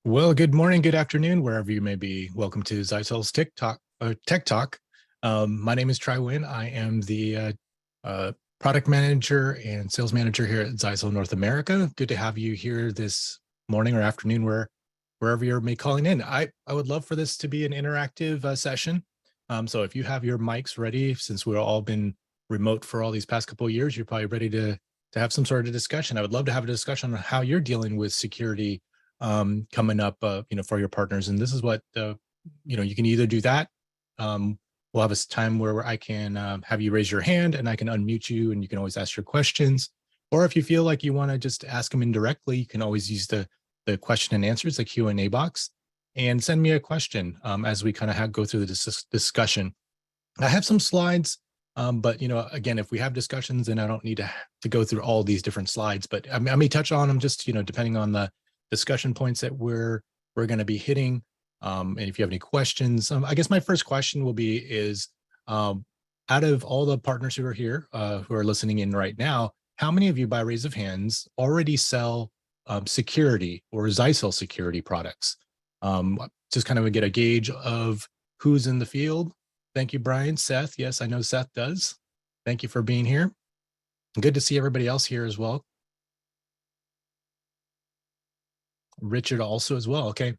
Well, good morning, good afternoon, wherever you may be. Welcome to Zyxel's Tech Talk. My name is Tri Nguyen. I am the product manager and sales manager here at Zyxel North America. Good to have you here this morning or afternoon, wherever you're calling in. I would love for this to be an interactive session. So if you have your mics ready, since we've all been remote for all these past couple of years, you're probably ready to have some sort of discussion. I would love to have a discussion on how you're dealing with security coming up, for your partners. And this is what, you can either do that. We'll have a time where I can have you raise your hand and I can unmute you and you can always ask your questions. Or if you feel like you want to just ask them indirectly, you can always use the question and answers, the Q&A box, and send me a question as we kind of go through the discussion. I have some slides, but again, if we have discussions, then I don't need to go through all these different slides, but I may touch on them just, depending on the discussion points that we're going to be hitting. And if you have any questions, I guess my first question will be is, out of all the partners who are here, who are listening in right now, how many of you, by raise of hands, already sell security or Zyxel security products? Just kind of get a gauge of who's in the field. Thank you, Brian. Seth, yes, I know Seth does. Thank you for being here. Good to see everybody else here as well. Richard also as well. Okay.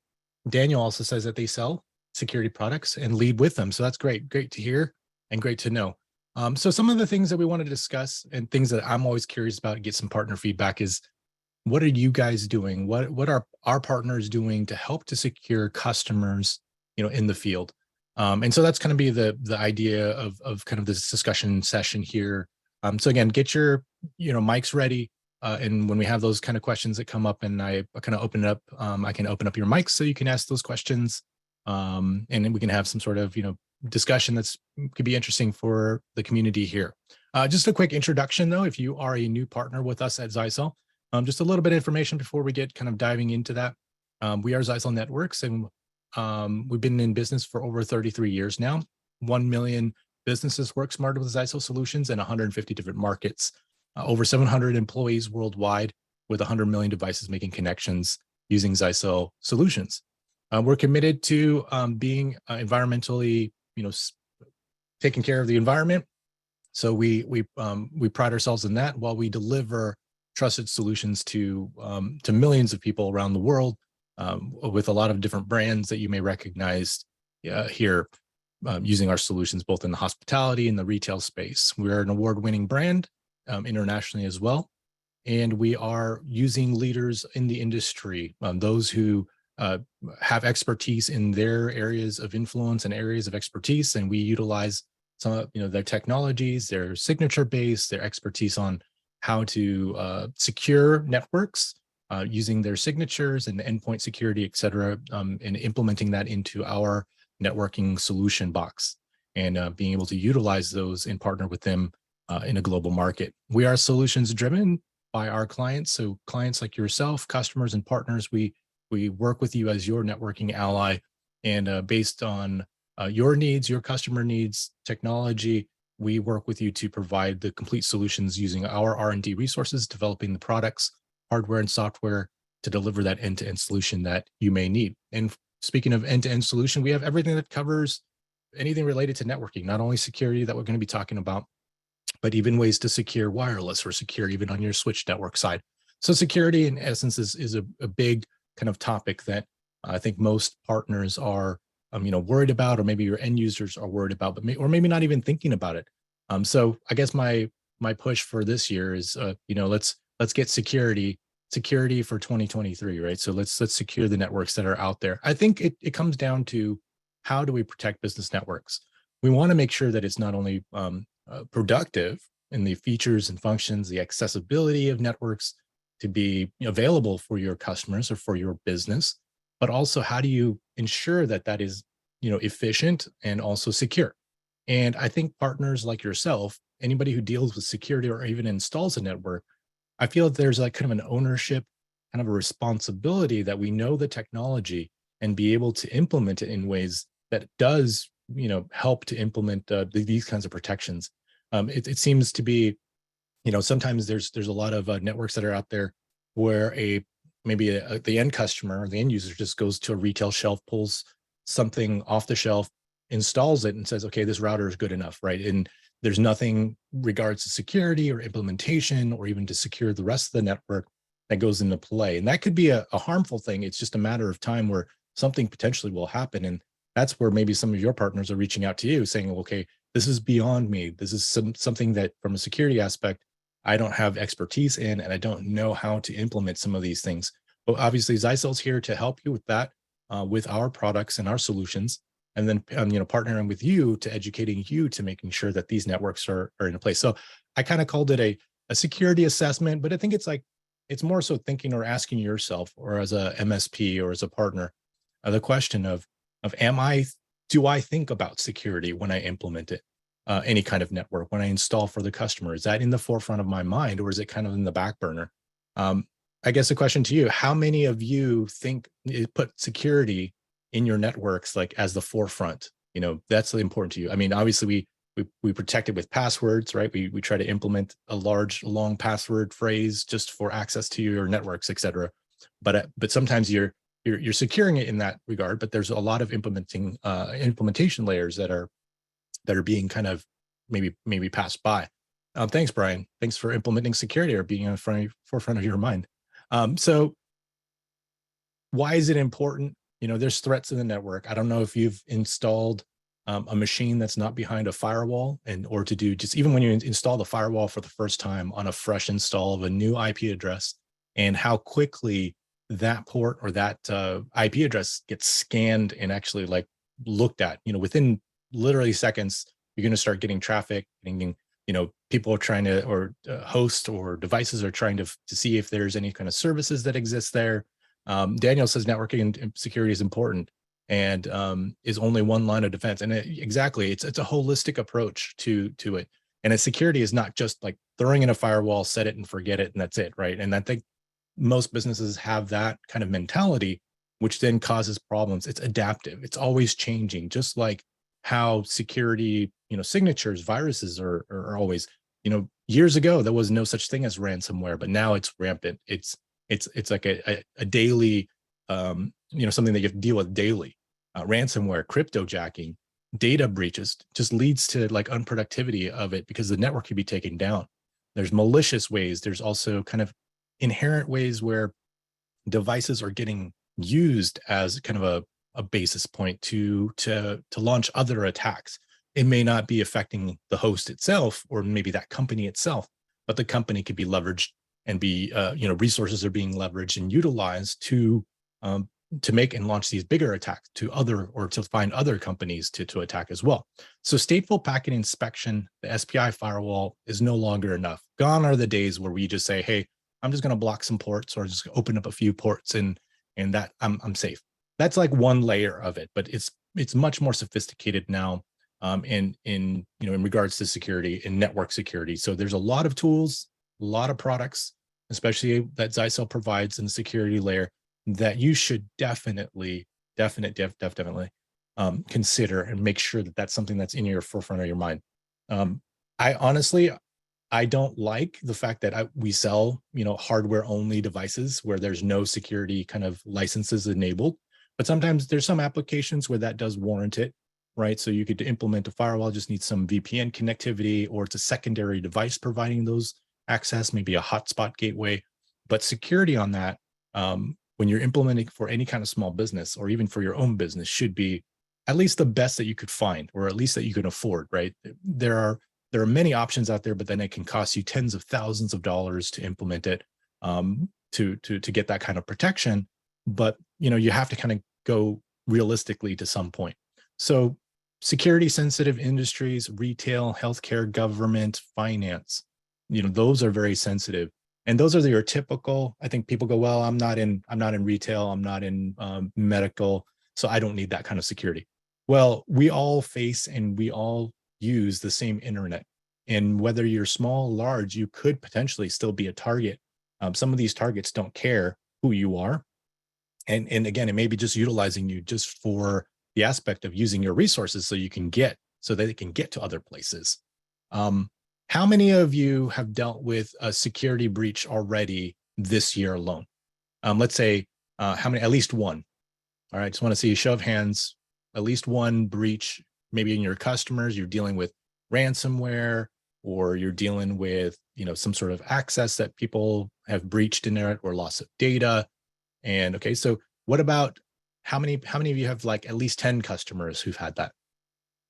Daniel also says that they sell security products and lead with them. So that's great. Great to hear and great to know. So some of the things that we want to discuss and things that I'm always curious about and get some partner feedback is, what are you guys doing? What are our partners doing to help to secure customers, in the field? And so that's going to be the idea of kind of this discussion session here. So again, get your, mics ready. And when we have those kind of questions that come up and I kind of open it up, I can open up your mics so you can ask those questions. And then we can have some sort of, discussion that's could be interesting for the community here. Just a quick introduction though, if you are a new partner with us at Zyxel, just a little bit of information before we get kind of diving into that. We are Zyxel Networks, and we've been in business for over 33 years now. 1 million businesses work smarter with Zyxel solutions in 150 different markets. Over 700 employees worldwide with 100 million devices making connections using Zyxel solutions. We're committed to being environmentally, taking care of the environment. So we pride ourselves in that while we deliver trusted solutions to millions of people around the world with a lot of different brands that you may recognize here using our solutions both in the hospitality and the retail space. We're an award-winning brand internationally as well. And we are using leaders in the industry, those who have expertise in their areas of influence and areas of expertise. And we utilize some, their technologies, their signature base, their expertise on how to secure networks using their signatures and the endpoint security, et cetera, and implementing that into our networking solution box and being able to utilize those and partner with them in a global market. We are solutions driven by our clients. So clients like yourself, customers and partners, we work with you as your networking ally, and based on your needs, your customer needs, technology, we work with you to provide the complete solutions using our R&D resources, developing the products, hardware and software to deliver that end-to-end solution that you may need. And speaking of end-to-end solution, we have everything that covers anything related to networking, not only security that we're going to be talking about, but even ways to secure wireless or secure even on your switch network side. So security in essence is a big kind of topic that I think most partners are worried about, or maybe your end users are worried about, but or maybe not even thinking about it. So I guess my push for this year is let's get security for 2023, right? So let's secure the networks that are out there. I think it comes down to, how do we protect business networks? We want to make sure that it's not only productive in the features and functions, the accessibility of networks to be available for your customers or for your business, but also how do you ensure that that is efficient and also secure? And I think partners like yourself, anybody who deals with security or even installs a network, I feel that there's like kind of an ownership, kind of a responsibility that we know the technology and be able to implement it in ways that does help to implement these kinds of protections. It seems to be, sometimes there's a lot of networks that are out there where a maybe the end customer or the end user just goes to a retail shelf, pulls something off the shelf, installs it, and says, okay, this router is good enough, right? And there's nothing regards to security or implementation or even to secure the rest of the network that goes into play. And that could be a harmful thing. It's just a matter of time where something potentially will happen. And that's where maybe some of your partners are reaching out to you saying, okay, this is beyond me. This is something that from a security aspect, I don't have expertise in, and I don't know how to implement some of these things. But obviously Zyxel's here to help you with that, with our products and our solutions. And then, partnering with you to educating you to making sure that these networks are in place. So I kind of called it a security assessment, but I think it's more so thinking or asking yourself, or as a MSP or as a partner, the question of do I think about security when I implement it? Any kind of network when I install for the customer, is that in the forefront of my mind, or is it kind of in the back burner? I guess a question to you: how many of you think put security in your networks like as the forefront? That's important to you. I mean, obviously we protect it with passwords, right? We try to implement a long password phrase just for access to your networks, et cetera. But sometimes you're securing it in that regard, but there's a lot of implementation layers that are being kind of maybe passed by. Thanks, Brian. Thanks for implementing security or being in forefront of your mind. So why is it important? There's threats in the network. I don't know if you've installed a machine that's not behind a firewall, or to do just even when you install the firewall for the first time on a fresh install of a new IP address, and how quickly that port or that IP address gets scanned and actually like looked at. Within literally seconds, you're going to start getting traffic, and people are trying to, or hosts or devices are trying to see if there's any kind of services that exist there. Daniel says networking and security is important, and is only one line of defense. And exactly, it's a holistic approach to it. And a security is not just like throwing in a firewall, set it and forget it, and that's it, right? And I think most businesses have that kind of mentality, which then causes problems. It's adaptive. It's always changing, just like how security, signatures, viruses are always, years ago, there was no such thing as ransomware, but now it's rampant. It's like a daily, something that you have to deal with daily. Ransomware, cryptojacking, data breaches just leads to like unproductivity of it because the network could be taken down. There's malicious ways. There's also kind of inherent ways where devices are getting used as kind of a basis point to launch other attacks. It may not be affecting the host itself or maybe that company itself, but the company could be leveraged and be resources are being leveraged and utilized to make and launch these bigger attacks to find other companies to attack as well. So stateful packet inspection, the SPI firewall, is no longer enough. Gone are the days where we just say, hey, I'm just going to block some ports or just open up a few ports and that I'm safe. That's like one layer of it, but it's much more sophisticated now in regards to security and network security. So there's a lot of tools, a lot of products, especially that Zyxel provides in the security layer, that you should definitely consider and make sure that that's something that's in your forefront of your mind. I don't like the fact that we sell, hardware only devices where there's no security kind of licenses enabled, but sometimes there's some applications where that does warrant it, right? So you could implement a firewall, just need some VPN connectivity, or it's a secondary device providing those access, maybe a hotspot gateway. But security on that, when you're implementing for any kind of small business or even for your own business, should be at least the best that you could find, or at least that you can afford, right? There are many options out there, but then it can cost you tens of thousands of dollars to implement it, to get that kind of protection. But you have to kind of go realistically to some point. So security sensitive industries, retail, healthcare, government, finance, those are very sensitive. And those are your typical, I think people go, well, I'm not in retail, I'm not in medical, so I don't need that kind of security. Well, we all face and we all use the same internet. And whether you're small, large, you could potentially still be a target. Some of these targets don't care who you are. And again, it may be just utilizing you just for the aspect of using your resources so that they can get to other places. How many of you have dealt with a security breach already this year alone? Let's say how many, at least one. All right, just want to see a show of hands, at least one breach, maybe in your customers, you're dealing with ransomware, or you're dealing with, some sort of access that people have breached in there, or loss of data. And okay, so what about how many of you have like at least 10 customers who've had that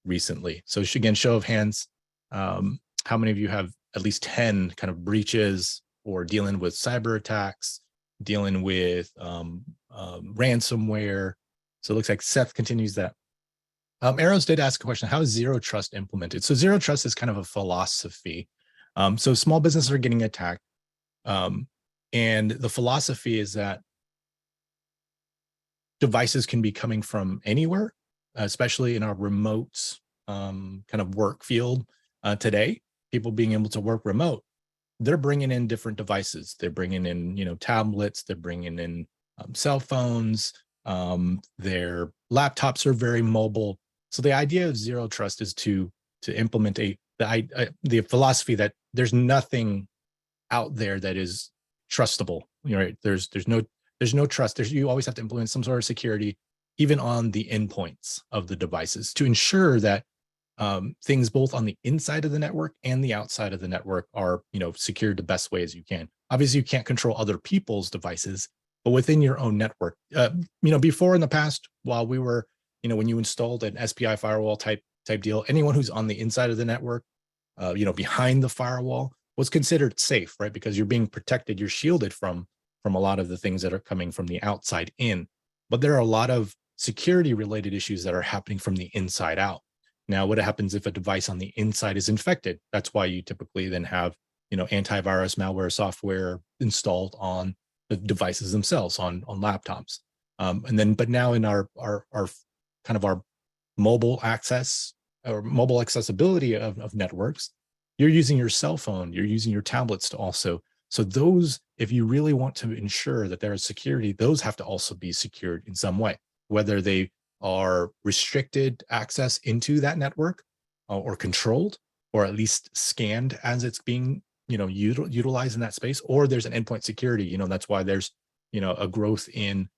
recently? So again, show of hands, how many of you have at least 10 kind of breaches, or dealing with cyber attacks, dealing with ransomware? So it looks like Seth continues that. Arrows did ask a question: how is zero trust implemented? So zero trust is kind of a philosophy. So small businesses are getting attacked, and the philosophy is that devices can be coming from anywhere, especially in our remote kind of work field today. People being able to work remote, they're bringing in different devices. They're bringing in, tablets. They're bringing in cell phones. Their laptops are very mobile. So the idea of zero trust is to implement the philosophy that there's nothing out there that is trustable. Right? There's no trust. You always have to implement some sort of security, even on the endpoints of the devices, to ensure that things both on the inside of the network and the outside of the network are, secured the best way as you can. Obviously, you can't control other people's devices, but within your own network. Before in the past, while we were, when you installed an SPI firewall type deal, anyone who's on the inside of the network, behind the firewall, was considered safe, right? Because you're being protected, you're shielded from a lot of the things that are coming from the outside in. But there are a lot of security related issues that are happening from the inside out. Now, what happens if a device on the inside is infected? That's why you typically then have, antivirus malware software installed on the devices themselves, on laptops. But now in our kind of our mobile access or mobile accessibility of networks, you're using your cell phone, you're using your tablets to also. So those, if you really want to ensure that there is security, those have to also be secured in some way, whether they are restricted access into that network, or controlled, or at least scanned as it's being, utilized in that space, or there's an endpoint security. That's why there's, a growth in,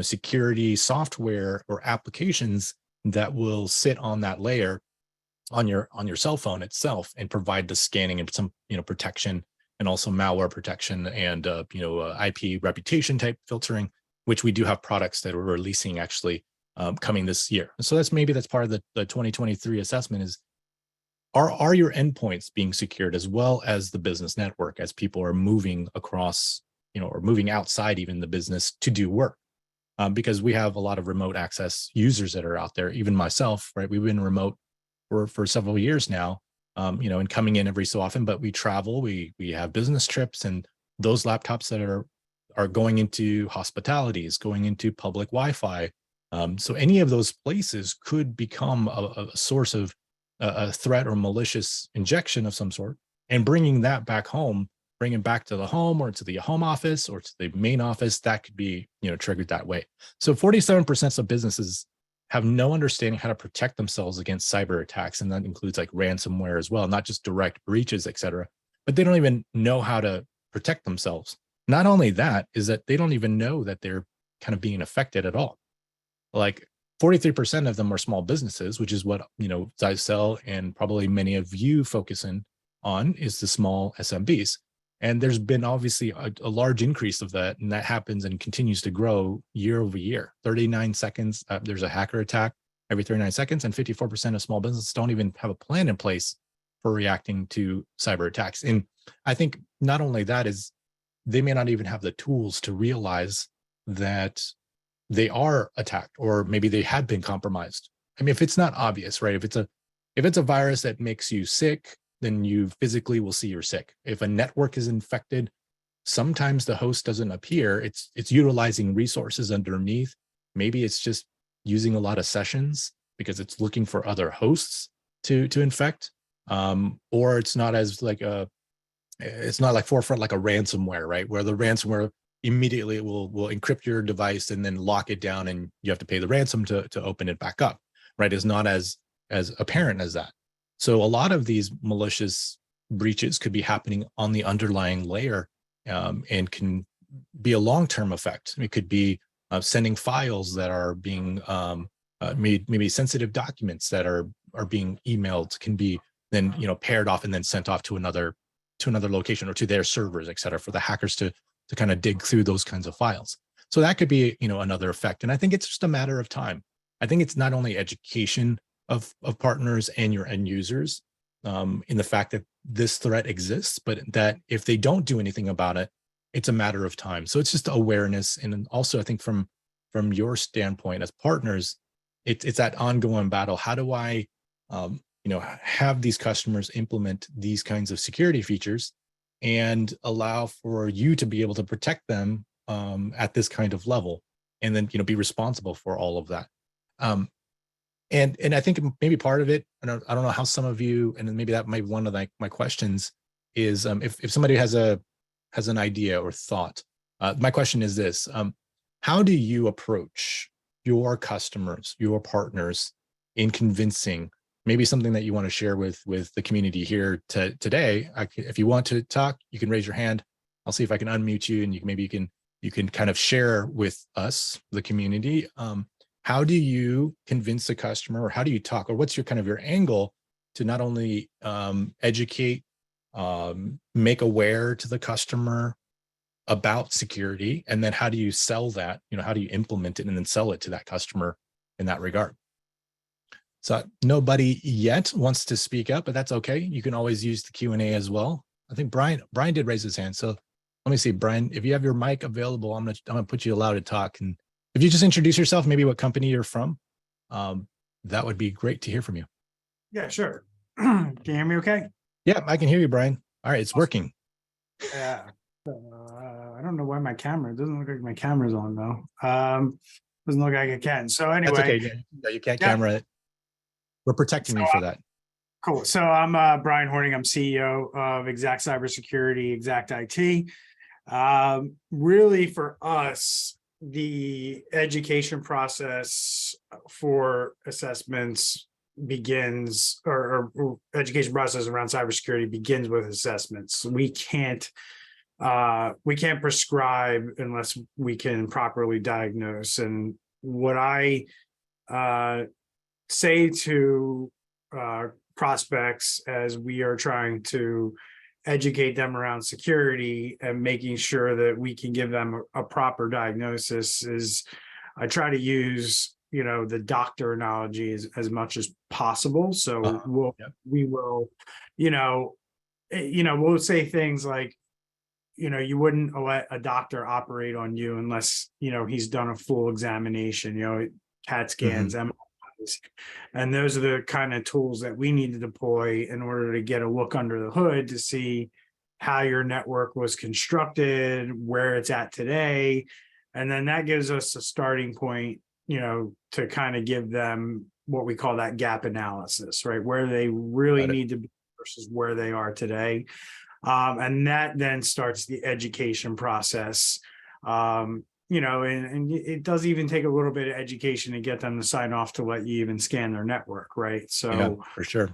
security software or applications that will sit on that layer on your cell phone itself and provide the scanning and some, protection, and also malware protection, and IP reputation type filtering, which we do have products that we're releasing actually coming this year. So that's part of the 2023 assessment is, are your endpoints being secured as well as the business network, as people are moving across, or moving outside even the business to do work? Because we have a lot of remote access users that are out there, even myself, right? We've been remote for several years now, and coming in every so often, but we travel, we have business trips, and those laptops that are going into hospitalities, going into public Wi-Fi. So any of those places could become a source of a threat or malicious injection of some sort, and bringing that back home, bringing back to the home, or to the home office, or to the main office, that could be, triggered that way. So 47% of businesses have no understanding how to protect themselves against cyber attacks. And that includes like ransomware as well, not just direct breaches, et cetera, but they don't even know how to protect themselves. Not only that, is that they don't even know that they're kind of being affected at all. Like 43% of them are small businesses, which is what, Zyxel and probably many of you focusing on, is the small SMBs. And there's been obviously a large increase of that, and that happens and continues to grow year over year. 39 seconds, there's a hacker attack every 39 seconds, and 54% of small businesses don't even have a plan in place for reacting to cyber attacks. And I think not only that, is they may not even have the tools to realize that they are attacked, or maybe they had been compromised. I mean, if it's not obvious, right? If it's a virus that makes you sick, then you physically will see you're sick. If a network is infected, sometimes the host doesn't appear. It's utilizing resources underneath. Maybe it's just using a lot of sessions because it's looking for other hosts to infect. Or it's not as like it's not like forefront like a ransomware, right? Where the ransomware immediately will encrypt your device and then lock it down, and you have to pay the ransom to open it back up, right? It's not as apparent as that. So a lot of these malicious breaches could be happening on the underlying layer, and can be a long-term effect. It could be sending files that are being maybe sensitive documents that are being emailed can be then paired off and then sent off to another location or to their servers, et cetera, for the hackers to kind of dig through those kinds of files. So that could be another effect. And I think it's just a matter of time. I think it's not only education of partners and your end users in the fact that this threat exists, but that if they don't do anything about it, it's a matter of time. So it's just awareness. And also I think from your standpoint as partners, it's that ongoing battle. How do I have these customers implement these kinds of security features and allow for you to be able to protect them at this kind of level, and then be responsible for all of that. And I think maybe part of it, I don't know how some of you, and maybe that might be one of my questions is if somebody has an idea or thought. My question is this: how do you approach your customers, your partners, in convincing? Maybe something that you want to share with the community here today. If you want to talk, you can raise your hand. I'll see if I can unmute you, and you can kind of share with us, the community. How do you convince a customer, or how do you talk, or what's your kind of your angle to not only educate, make aware to the customer about security, and then how do you sell that? How do you implement it and then sell it to that customer in that regard? So nobody yet wants to speak up, but that's okay. You can always use the Q&A as well. I think Brian did raise his hand. So let me see, Brian, if you have your mic available, I'm gonna put you allowed to talk. And if you just introduce yourself, maybe what company you're from, that would be great to hear from you. Yeah, sure. Can you hear me okay? Yeah, I can hear you, Brian. All right, it's working. Yeah. I don't know why my camera, it doesn't look like my camera's on though. Doesn't look like it can. So anyway. That's okay. Yeah, you can't camera it. We're protecting you for that. Cool. So I'm Brian Horning. I'm CEO of Exact Cybersecurity, Exact IT. Really for us, the education process for assessments begins, or education process around cybersecurity begins with assessments. We can't prescribe unless we can properly diagnose. And what I say to prospects as we are trying to educate them around security and making sure that we can give them a proper diagnosis is I try to use the doctor analogy as much as possible. So we will we'll say things like you wouldn't let a doctor operate on you unless he's done a full examination, CAT scans, MRIs. And those are the kind of tools that we need to deploy in order to get a look under the hood to see how your network was constructed, where it's at today. And then that gives us a starting point, to kind of give them what we call that gap analysis, right? Where they really need to be versus where they are today. And that then starts the education process. And it does even take a little bit of education to get them to sign off to let you even scan their network, right? So yeah, for sure,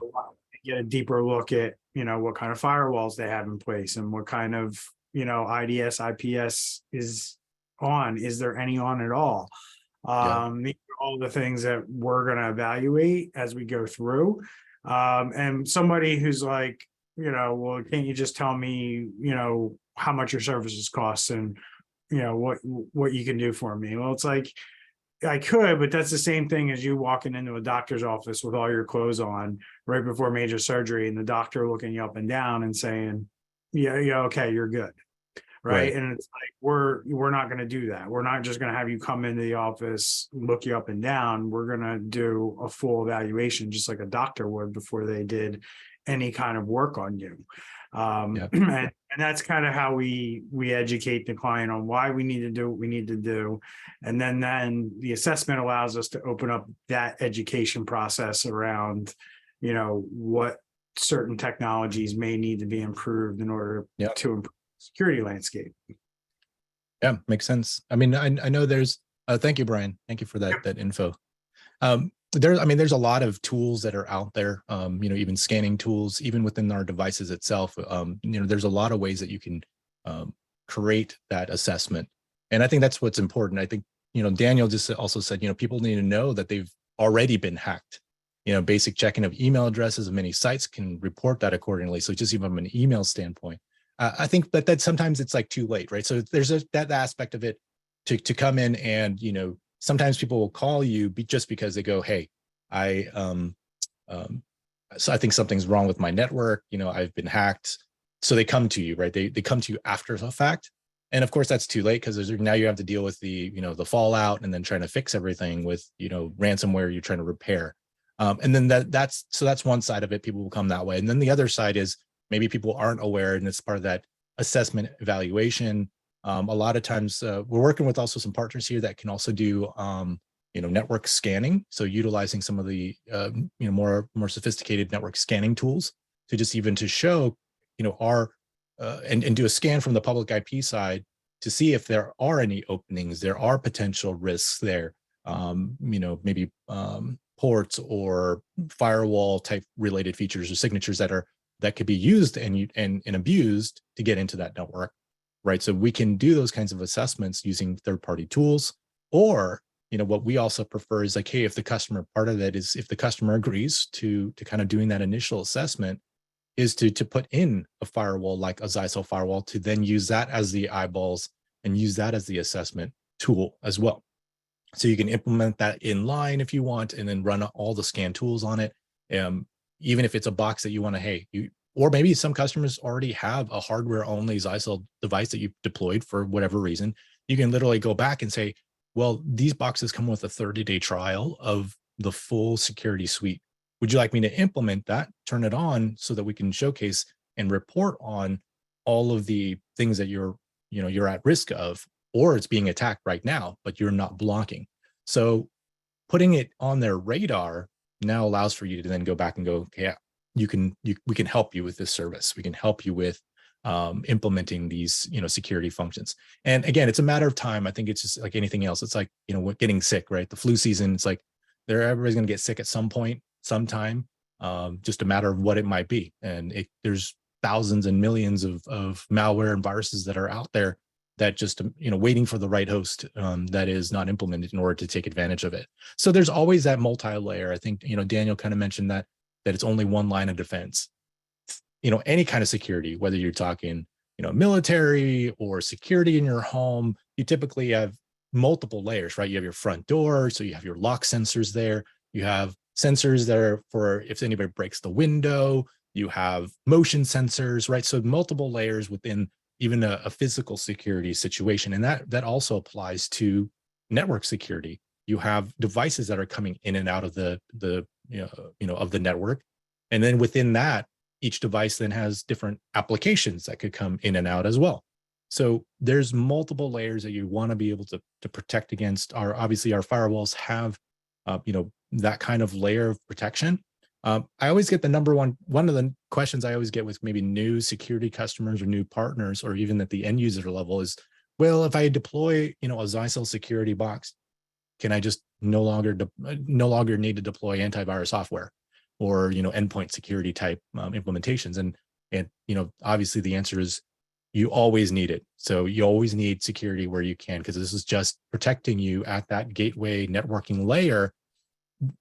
get a deeper look at what kind of firewalls they have in place and what kind of IDS, IPS is on. Is there any on at all? These are all the things that we're going to evaluate as we go through. And somebody who's like, well, can't you just tell me, how much your services cost and what you can do for me? Well, it's like I could, but that's the same thing as you walking into a doctor's office with all your clothes on right before major surgery and the doctor looking you up and down and saying, yeah, okay, you're good. Right. And it's like, we're not going to do that. We're not just going to have you come into the office, look you up and down. We're going to do a full evaluation, just like a doctor would before they did any kind of work on you. And that's kind of how we educate the client on why we need to do what we need to do. And then the assessment allows us to open up that education process around, what certain technologies may need to be improved in order to improve the security landscape. Yeah, makes sense. I mean, I know there's, thank you, Brian. Thank you for that info. There's a lot of tools that are out there, even scanning tools, even within our devices itself. There's a lot of ways that you can create that assessment. And I think that's what's important. I think, Daniel just also said, people need to know that they've already been hacked. Basic checking of email addresses of many sites can report that accordingly. So just even from an email standpoint, I think that sometimes it's like too late, right? So there's that aspect of it to come in and, sometimes people will call you just because they go, hey, so I think something's wrong with my network. I've been hacked. So they come to you, right? They come to you after the fact. And of course that's too late because now you have to deal with the fallout and then trying to fix everything with, ransomware you're trying to repair. And then that's one side of it. People will come that way. And then the other side is maybe people aren't aware, and it's part of that assessment evaluation. A lot of times we're working with also some partners here that can also do, network scanning. So utilizing some of the, more sophisticated network scanning tools to just even to show, our, and do a scan from the public IP side to see if there are any openings, there are potential risks there, maybe ports or firewall type related features or signatures that could be used and abused to get into that network, right? So we can do those kinds of assessments using third-party tools, or what we also prefer is like, hey, if the customer, part of that is if the customer agrees to kind of doing that initial assessment, is to put in a firewall like a Zyxel firewall to then use that as the eyeballs and use that as the assessment tool as well. So you can implement that in line if you want, and then run all the scan tools on it. Even if it's a box that you want to, or maybe some customers already have a hardware only Zyxel device that you've deployed for whatever reason, you can literally go back and say, well, these boxes come with a 30-day trial of the full security suite. Would you like me to implement that, turn it on so that we can showcase and report on all of the things that you're at risk of, or it's being attacked right now, but you're not blocking. So putting it on their radar now allows for you to then go back and go, okay, yeah, we can help you with this service. We can help you with implementing these, security functions. And again, it's a matter of time. I think it's just like anything else. It's like, getting sick, right? The flu season, it's like everybody's going to get sick at some point, sometime, just a matter of what it might be. And there's thousands and millions of malware and viruses that are out there that just, waiting for the right host that is not implemented in order to take advantage of it. So there's always that multi-layer. I think, Daniel kind of mentioned that it's only one line of defense. Any kind of security, whether you're talking, military or security in your home, you typically have multiple layers, right? You have your front door, so you have your lock sensors there. You have sensors that are for if anybody breaks the window. You have motion sensors, right? So multiple layers within even a physical security situation. And that also applies to network security. You have devices that are coming in and out of the of the network. And then within that, each device then has different applications that could come in and out as well. So there's multiple layers that you want to be able to protect against. Obviously our firewalls have, that kind of layer of protection. I always get one of the questions I always get with maybe new security customers or new partners, or even at the end user level is, well, if I deploy, a Zyxel security box, can I just no longer need to deploy antivirus software or, endpoint security type implementations? And, obviously the answer is you always need it. So you always need security where you can, because this is just protecting you at that gateway networking layer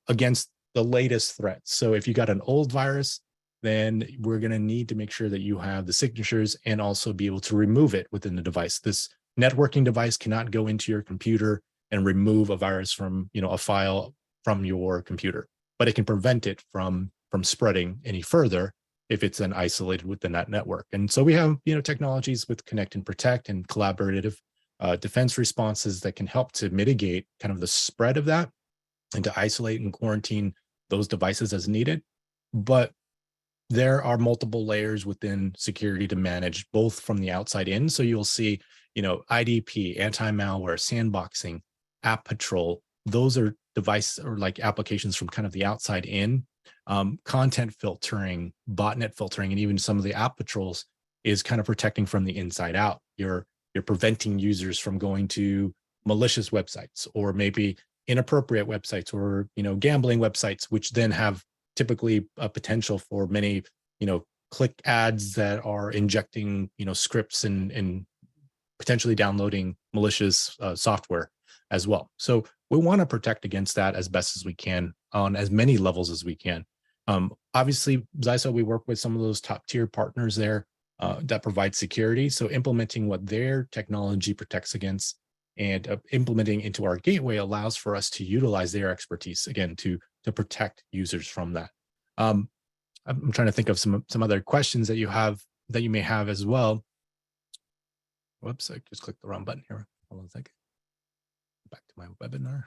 against the latest threats. So if you got an old virus, then we're going to need to make sure that you have the signatures and also be able to remove it within the device. This networking device cannot go into your computer and remove a virus from, a file from your computer, but it can prevent it from spreading any further if it's then isolated within that network. And so we have, technologies with Connect and Protect and collaborative defense responses that can help to mitigate kind of the spread of that and to isolate and quarantine those devices as needed. But there are multiple layers within security to manage, both from the outside in. So you'll see, IDP, anti-malware, sandboxing, app patrol. Those are device or like applications from kind of the outside in. Content filtering, botnet filtering, and even some of the app patrols is kind of protecting from the inside out. You're preventing users from going to malicious websites or maybe inappropriate websites or, gambling websites, which then have typically a potential for many, click ads that are injecting, scripts and potentially downloading malicious software as well. So we want to protect against that as best as we can on as many levels as we can. Obviously, Zyxel, we work with some of those top tier partners there that provide security. So implementing what their technology protects against and implementing into our gateway allows for us to utilize their expertise again to protect users from that. I'm trying to think of some other questions that you may have as well. Whoops, I just clicked the wrong button here. Hold on a second. Back to my webinar.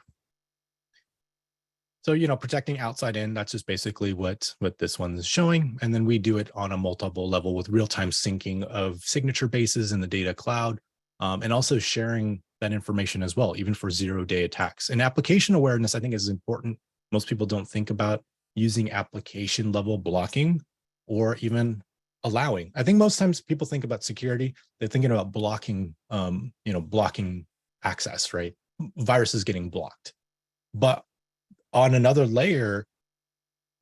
So, protecting outside in, that's just basically what this one is showing. And then we do it on a multiple level with real-time syncing of signature bases in the data cloud, and also sharing that information as well, even for zero-day attacks. And application awareness, I think, is important. Most people don't think about using application level blocking or even allowing. I think most times people think about security, they're thinking about blocking, blocking access, right? Viruses getting blocked. But on another layer,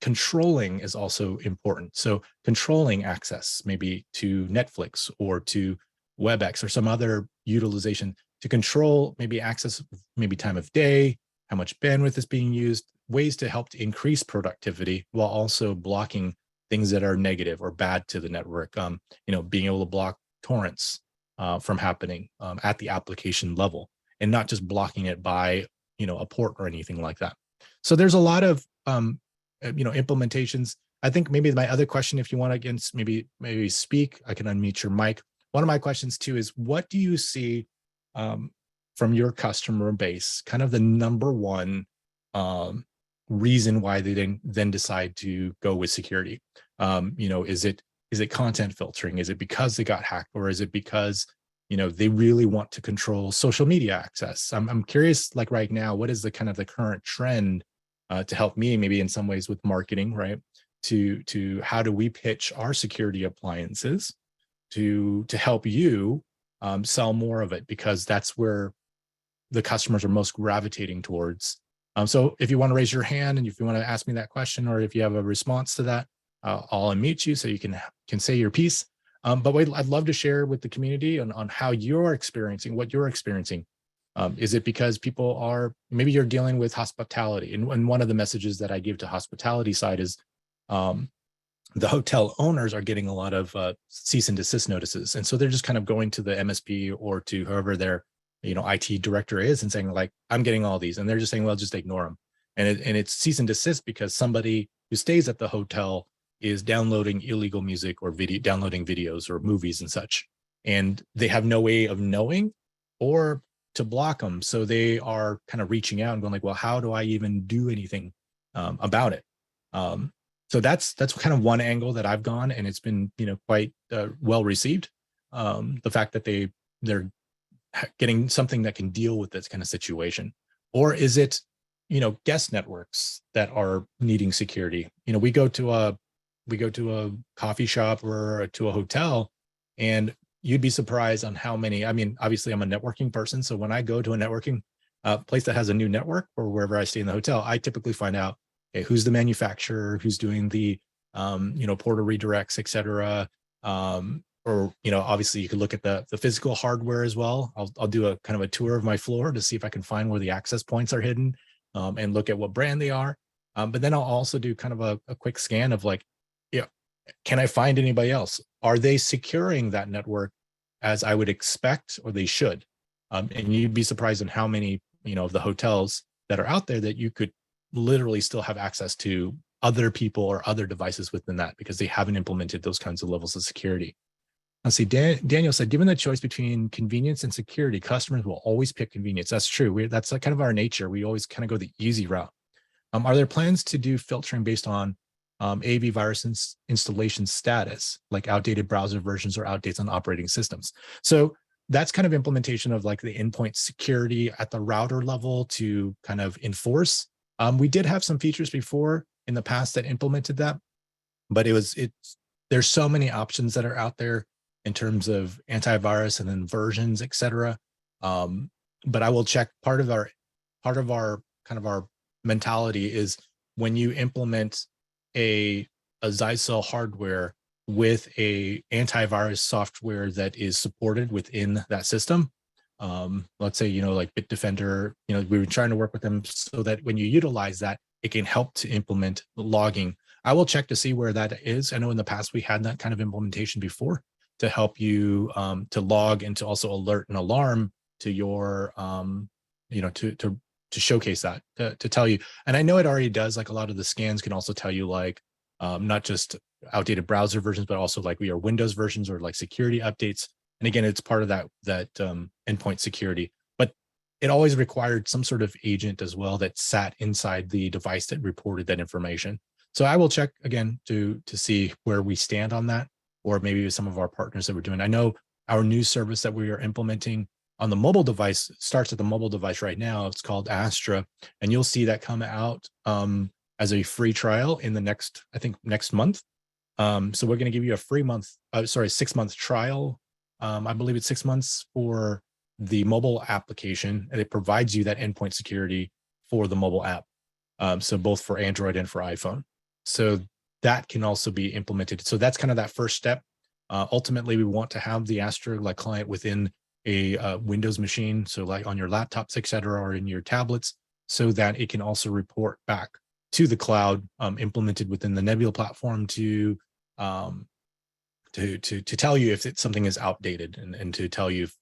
controlling is also important. So controlling access maybe to Netflix or to WebEx or some other utilization to control maybe access, maybe time of day, how much bandwidth is being used, ways to help to increase productivity while also blocking things that are negative or bad to the network. Being able to block torrents from happening at the application level and not just blocking it by, a port or anything like that. So there's a lot of, implementations. I think maybe my other question, if you want to maybe speak, I can unmute your mic. One of my questions too is, what do you see from your customer base, kind of the number one reason why they then decide to go with security? Is it content filtering? Is it because they got hacked, or is it because they really want to control social media access? I'm curious, like right now, what is the kind of the current trend to help me maybe in some ways with marketing, right? To how do we pitch our security appliances to help you sell more of it, because that's where the customers are most gravitating towards. So if you want to raise your hand and if you want to ask me that question, or if you have a response to that, I'll unmute you so you can say your piece. But I'd love to share with the community on how you're experiencing, what you're experiencing. Is it because people are, maybe you're dealing with hospitality? And one of the messages that I give to hospitality side is the hotel owners are getting a lot of cease and desist notices. And so they're just kind of going to the MSP or to whoever their IT director is and saying, like, I'm getting all these. And they're just saying, well, just ignore them. And it's cease and desist because somebody who stays at the hotel is downloading illegal music or downloading videos or movies and such. And they have no way of knowing or to block them. So they are kind of reaching out and going like, well, how do I even do anything about it? So that's kind of one angle that I've gone, and it's been, quite well received. The fact that they're getting something that can deal with this kind of situation. Or is it, guest networks that are needing security? We go to a coffee shop or to a hotel, and you'd be surprised on how many. I mean, obviously I'm a networking person. So when I go to a networking place that has a new network, or wherever I stay in the hotel, I typically find out, okay, who's the manufacturer, who's doing the, portal redirects, et cetera. Or, obviously you could look at the physical hardware as well. I'll do a kind of a tour of my floor to see if I can find where the access points are hidden, and look at what brand they are. But then I'll also do kind of a quick scan of like, can I find anybody else? Are they securing that network as I would expect, or they should? And you'd be surprised in how many, of the hotels that are out there that you could literally still have access to other people or other devices within that, because they haven't implemented those kinds of levels of security. Let's see, Daniel said, given the choice between convenience and security, customers will always pick convenience. That's true. That's kind of our nature. We always kind of go the easy route. Are there plans to do filtering based on AV virus installation status, like outdated browser versions or outdates on operating systems? So that's kind of implementation of like the endpoint security at the router level to kind of enforce. We did have some features before in the past that implemented that, but there's so many options that are out there in terms of antivirus and then versions, et cetera. But I will check. Part of our kind of our mentality is when you implement a Zyxel hardware, with a antivirus software that is supported within that system. Let's say, like Bitdefender, we were trying to work with them so that when you utilize that, it can help to implement logging. I will check to see where that is. I know in the past we had that kind of implementation before to help you to log and to also alert and alarm to your, to showcase that, to tell you. And I know it already does, like a lot of the scans can also tell you like not just outdated browser versions, but also like your Windows versions or like security updates. And again, it's part of that endpoint security. But it always required some sort of agent as well that sat inside the device that reported that information. So I will check again to see where we stand on that, or maybe with some of our partners that we're doing. I know our new service that we are implementing on the mobile device starts at the mobile device right now. It's called Astra, and you'll see that come out as a free trial in the next month. So we're going to give you a free 6-month trial. I believe it's 6 months for the mobile application, and it provides you that endpoint security for the mobile app. So both for Android and for iPhone. So that can also be implemented. So that's kind of that first step. Ultimately, we want to have the Astra like client within a Windows machine. So like on your laptops, et cetera, or in your tablets, so that it can also report back to the cloud, implemented within the Nebula platform to tell you if something is outdated, and to tell you if,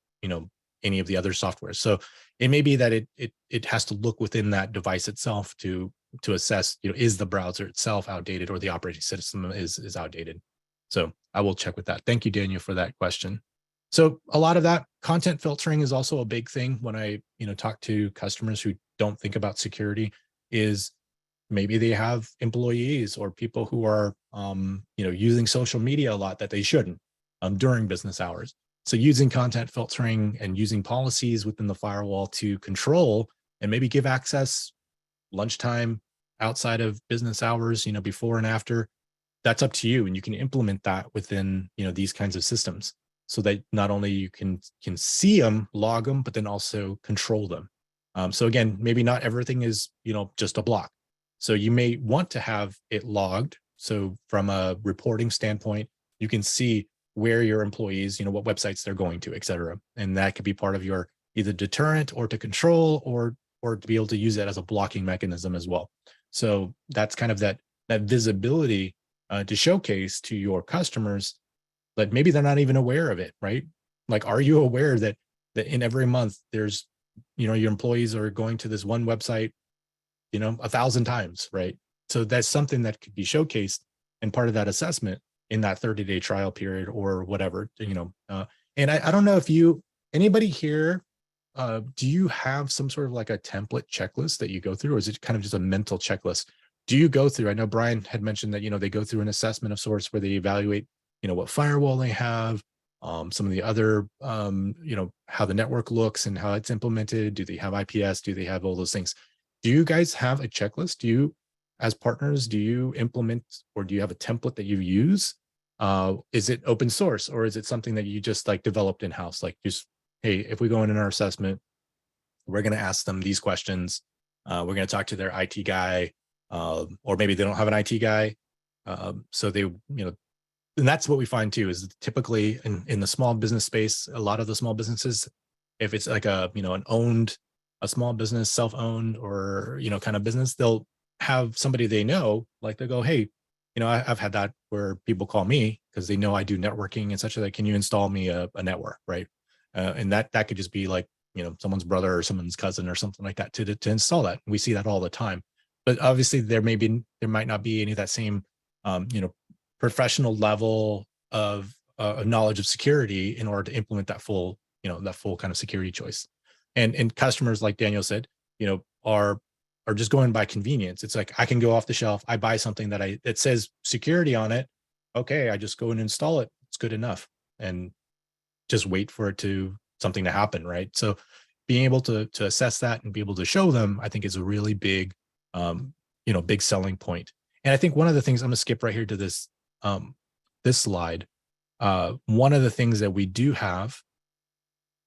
any of the other software. So it may be that it has to look within that device itself to assess, is the browser itself outdated or the operating system is outdated. So I will check with that. Thank you, Daniel, for that question. So a lot of that content filtering is also a big thing when I, talk to customers who don't think about security. Is maybe they have employees or people who are, using social media a lot that they shouldn't during business hours. So using content filtering and using policies within the firewall to control and maybe give access lunchtime, outside of business hours, before and after, that's up to you. And you can implement that within, these kinds of systems, so that not only you can see them, log them, but then also control them. So again, maybe not everything is, just a block. So you may want to have it logged. So from a reporting standpoint, you can see where your employees, what websites they're going to, et cetera. And that could be part of your either deterrent or to control, or to be able to use it as a blocking mechanism as well. So that's kind of that visibility to showcase to your customers that maybe they're not even aware of it, right? Like, are you aware that in every month there's, your employees are going to this one website, 1,000 times, right? So that's something that could be showcased and part of that assessment in that 30-day trial period or whatever, and I don't know if anybody here, do you have some sort of like a template checklist that you go through, or is it kind of just a mental checklist? Do you go through, I know Brian had mentioned that, they go through an assessment of sorts where they evaluate, what firewall they have, some of the other, how the network looks and how it's implemented. Do they have IPS? Do they have all those things? Do you guys have a checklist? As partners, do you implement, or do you have a template that you use? Is it open source, or is it something that you just like developed in-house? Like, just, hey, if we go in our assessment, we're going to ask them these questions. We're going to talk to their IT guy, or maybe they don't have an IT guy. So they, and that's what we find too, is typically in the small business space, a lot of the small businesses, if it's like a small business, self-owned, or, kind of business, they'll have somebody they know, like they'll go, hey, I've had that where people call me because they know I do networking and such, like, can you install me a network, right? And that could just be like, someone's brother or someone's cousin or something like that to install that. We see that all the time. But obviously there might not be any of that same, professional level of knowledge of security in order to implement that full kind of security choice. And customers, like Daniel said, are just going by convenience. It's like, I can go off the shelf, I buy something that says security on it. Okay, I just go and install it. It's good enough. And just wait for something to happen, right? So being able to assess that and be able to show them, I think, is a really big, big selling point. And I think one of the things, I'm gonna skip right here to this slide. One of the things that we do have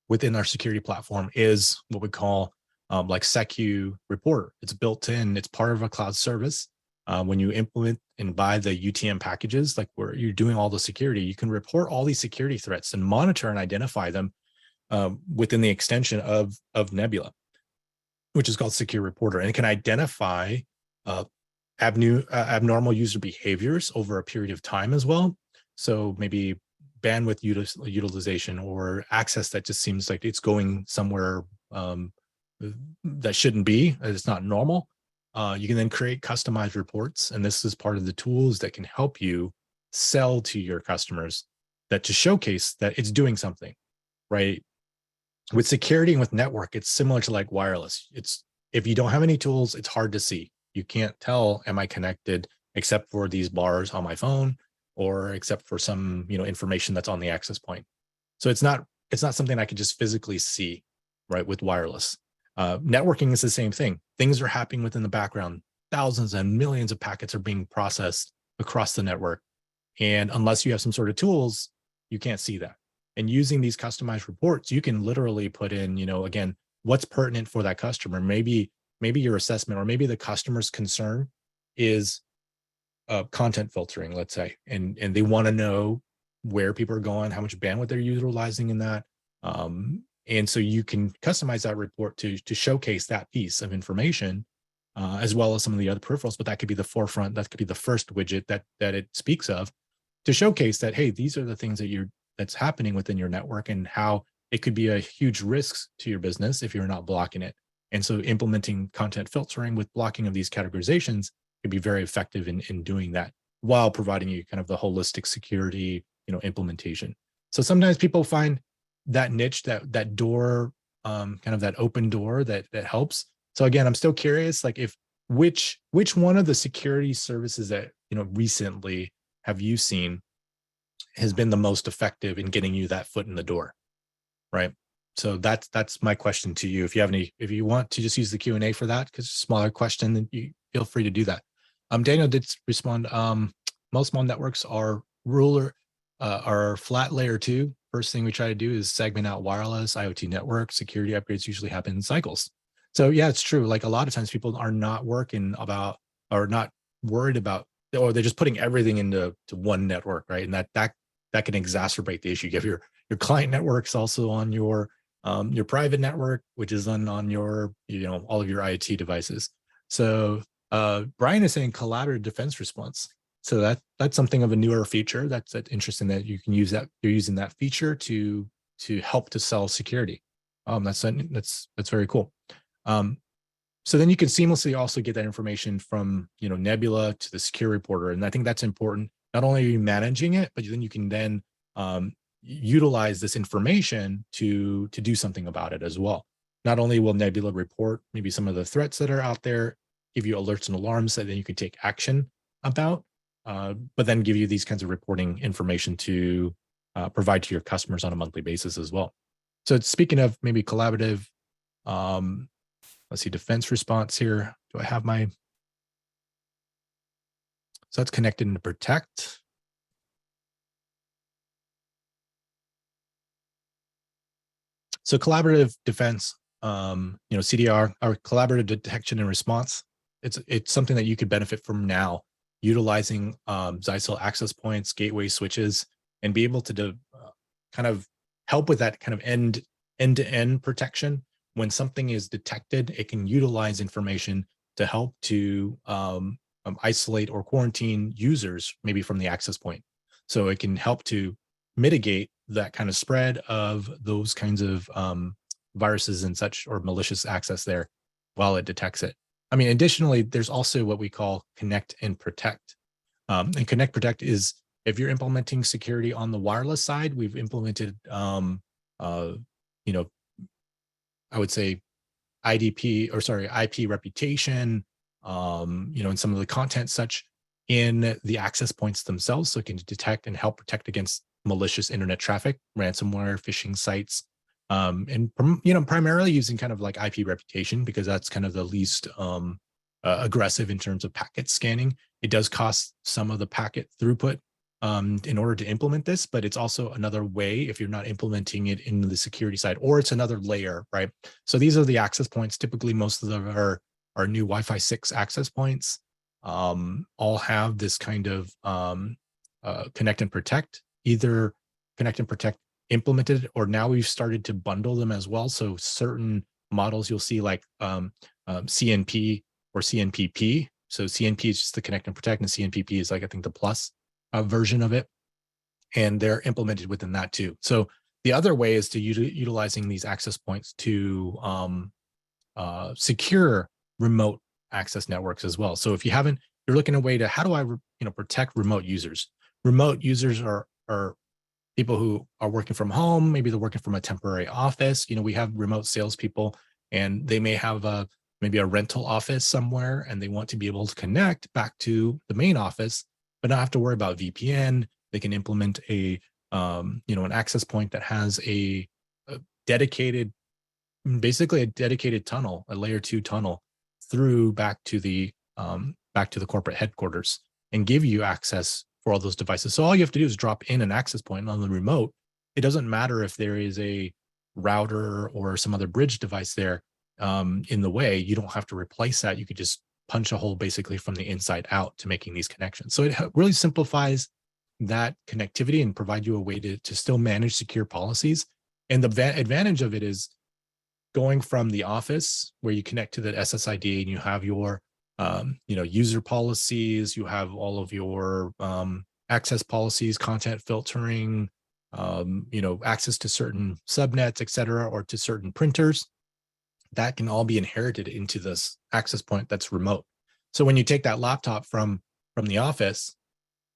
within our security platform is what we call like Secu Reporter. It's built in, it's part of a cloud service. when you implement and buy the UTM packages, like where you're doing all the security, you can report all these security threats and monitor and identify them within the extension of Nebula, which is called Secure Reporter, and it can identify abnormal user behaviors over a period of time as well. So maybe bandwidth utilization or access that just seems like it's going somewhere that shouldn't be, it's not normal. You can then create customized reports, and this is part of the tools that can help you sell to your customers that to showcase that it's doing something, right? With security and with network, it's similar to like wireless. It's if you don't have any tools, it's hard to see. You can't tell, am I connected except for these bars on my phone or except for some, information that's on the access point. So it's not something I could just physically see, right? With wireless. Networking is the same thing. Things are happening within the background. Thousands and millions of packets are being processed across the network. And unless you have some sort of tools, you can't see that. And using these customized reports, you can literally put in, again, what's pertinent for that customer. Maybe your assessment or maybe the customer's concern is content filtering, let's say, and they want to know where people are going, how much bandwidth they're utilizing in that. And so you can customize that report to showcase that piece of information, as well as some of the other peripherals, but that could be the forefront, that could be the first widget that it speaks of to showcase that, hey, these are the things that's happening within your network and how it could be a huge risk to your business if you're not blocking it. And so implementing content filtering with blocking of these categorizations could be very effective in doing that while providing you kind of the holistic security, implementation. So sometimes people find that niche, that door, kind of that open door that helps. So again, I'm still curious, like which one of the security services that, recently have you seen has been the most effective in getting you that foot in the door, right? So that's my question to you. If you want to just use the Q&A for that, because it's a smaller question, then you feel free to do that. Daniel did respond. Most small networks are flat layer 2. First thing we try to do is segment out wireless IoT network. Security upgrades usually happen in cycles. So yeah, it's true. Like a lot of times people are not worried about, or they're just putting everything into one network, right? And that can exacerbate the issue. You have your client networks also on your private network, which is on your, all of your IoT devices. So Brian is saying collaborative defense response. So that's something of a newer feature. That's interesting that you can use that. You're using that feature to help to sell security. That's very cool. So then you can seamlessly also get that information from Nebula to the Secure Reporter, and I think that's important. Not only are you managing it, but then you can utilize this information to do something about it as well. Not only will Nebula report maybe some of the threats that are out there, give you alerts and alarms that then you can take action about, but then give you these kinds of reporting information to provide to your customers on a monthly basis as well. So speaking of maybe collaborative, let's see, defense response here. Do I have my, so that's connected into protect. So collaborative defense, CDR, or collaborative detection and response, it's something that you could benefit from now, utilizing Zyxel access points, gateway switches, and be able to kind of help with that kind of end-to-end protection. When something is detected, it can utilize information to help to isolate or quarantine users, maybe from the access point. So it can help to mitigate that kind of spread of those kinds of viruses and such, or malicious access there while it detects it. I mean, additionally, there's also what we call connect and protect. And connect protect is if you're implementing security on the wireless side, we've implemented, I would say IP reputation, and some of the content such in the access points themselves, so it can detect and help protect against malicious internet traffic, ransomware, phishing sites, and primarily using kind of like IP reputation, because that's kind of the least aggressive in terms of packet scanning. It does cost some of the packet throughput in order to implement this, but it's also another way if you're not implementing it in the security side, or it's another layer, right? So these are the access points. Typically, most of them are new Wi-Fi 6 access points. all have this kind of connect and protect, either connect and protect implemented, or now we've started to bundle them as well. So certain models you'll see like CNP or CNPP. So CNP is just the connect and protect, and CNPP is like, I think, the plus version of it. And they're implemented within that too. So the other way is to utilizing these access points to secure remote access networks as well. So if you haven't, you're looking at a way to, how do I protect remote users? Remote users are people who are working from home. Maybe they're working from a temporary office. We have remote salespeople, and they may have maybe a rental office somewhere, and they want to be able to connect back to the main office, but not have to worry about VPN. They can implement an access point that has a dedicated, basically a dedicated tunnel, a layer 2 tunnel through back to the corporate headquarters, and give you access for all those devices. So all you have to do is drop in an access point on the remote. It doesn't matter if there is a router or some other bridge device there in the way. You don't have to replace that. You could just punch a hole basically from the inside out to making these connections. So it really simplifies that connectivity and provide you a way to still manage secure policies. And the advantage of it is going from the office where you connect to the SSID and you have your user policies, you have all of your access policies, content filtering, access to certain subnets, et cetera, or to certain printers. That can all be inherited into this access point that's remote. So when you take that laptop from the office,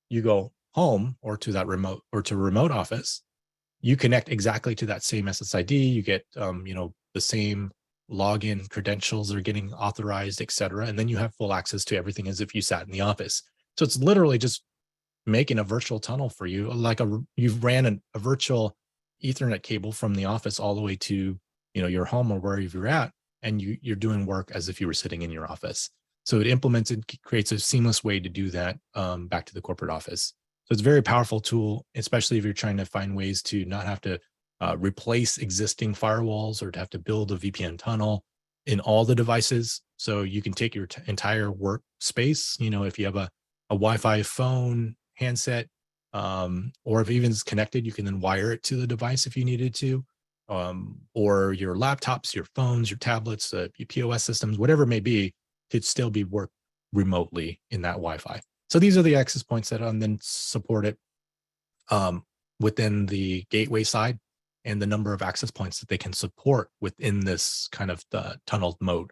you go home or to that remote or to remote office, you connect exactly to that same SSID. You get the same login credentials are getting authorized, et cetera. And then you have full access to everything as if you sat in the office. So it's literally just making a virtual tunnel for you. Like you've ran a virtual Ethernet cable from the office all the way to, your home or wherever you're at. And you're doing work as if you were sitting in your office. So it implements and creates a seamless way to do that back to the corporate office. So it's a very powerful tool, especially if you're trying to find ways to not have to replace existing firewalls or to have to build a VPN tunnel in all the devices. So you can take your entire workspace, if you have a Wi-Fi phone, handset, or if even it's connected, you can then wire it to the device if you needed to, or your laptops, your phones, your tablets, your POS systems, whatever it may be, could still be worked remotely in that Wi-Fi. So these are the access points that then support it within the gateway side, and the number of access points that they can support within this kind of the tunneled mode.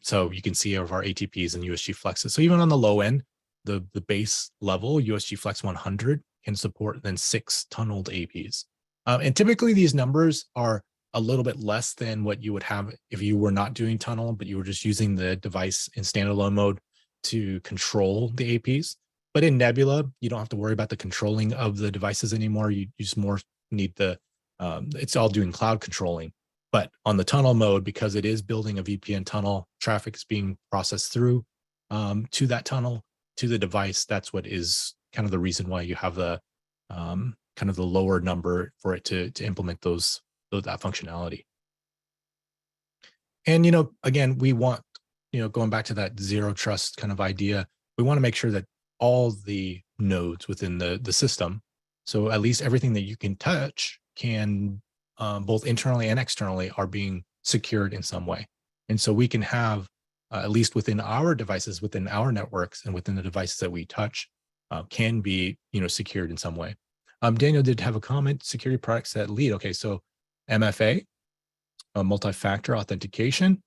So you can see of our ATPs and USG flexes. So even on the low end, the base level USG Flex 100 can support then 6 tunneled APs. And typically these numbers are a little bit less than what you would have if you were not doing tunnel, but you were just using the device in standalone mode to control the APs. But in Nebula, you don't have to worry about the controlling of the devices anymore. You just more need it's all doing cloud controlling. But on the tunnel mode, because it is building a VPN tunnel, traffic is being processed through to that tunnel, to the device. That's what is kind of the reason why you have the kind of the lower number for it to implement that functionality. And, again, we want, going back to that zero trust kind of idea, we want to make sure that all the nodes within the system, so at least everything that you can touch can both internally and externally are being secured in some way. And so we can have, at least within our devices, within our networks and within the devices that we touch, can be, secured in some way. Daniel did have a comment, security products that lead. Okay, so MFA, multi-factor authentication,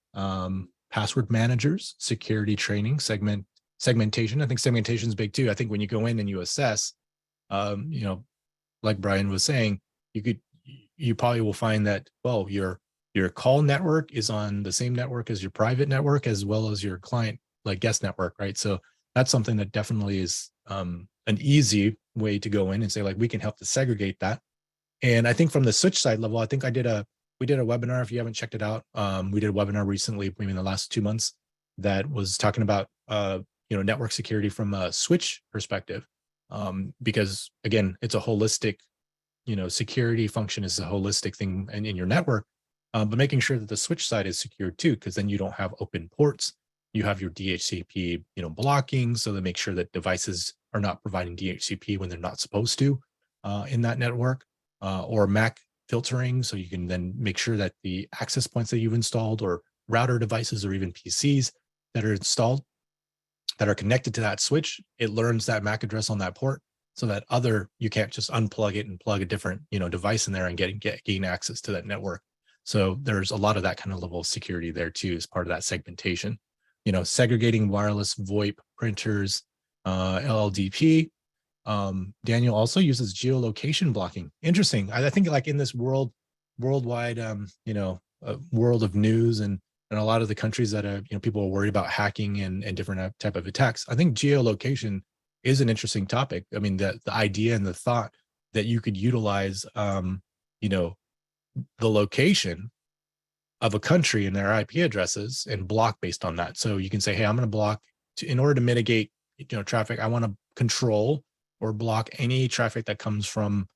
password managers, security training, segmentation. I think segmentation is big too. I think when you go in and you assess, like Brian was saying, you probably will find that, well, your call network is on the same network as your private network, as well as your client, like guest network, right? So that's something that definitely is an easy way to go in and say, like, we can help to segregate that. And I think from the switch side level, I think we did a webinar. If you haven't checked it out, we did a webinar recently, maybe in the last 2 months, that was talking about network security from a switch perspective, because again, it's a holistic, security function is a holistic thing in your network, but making sure that the switch side is secure too, because then you don't have open ports you have your DHCP, blocking, so to make sure that devices are not providing DHCP when they're not supposed to in that network, or MAC filtering, so you can then make sure that the access points that you've installed, or router devices, or even PCs that are installed that are connected to that switch, it learns that MAC address on that port, so that you can't just unplug it and plug a different device in there and gain access to that network. So there's a lot of that kind of level of security there too, as part of that segmentation. Segregating wireless VoIP printers, LLDP. Daniel also uses geolocation blocking. Interesting. I think like in this worldwide, world of news and a lot of the countries that people are worried about hacking and different type of attacks, I think geolocation is an interesting topic. I mean, the idea and the thought that you could utilize, the location of a country and their IP addresses and block based on that. So you can say, hey, I'm going to block in order to mitigate, traffic. I want to control or block any traffic that comes from,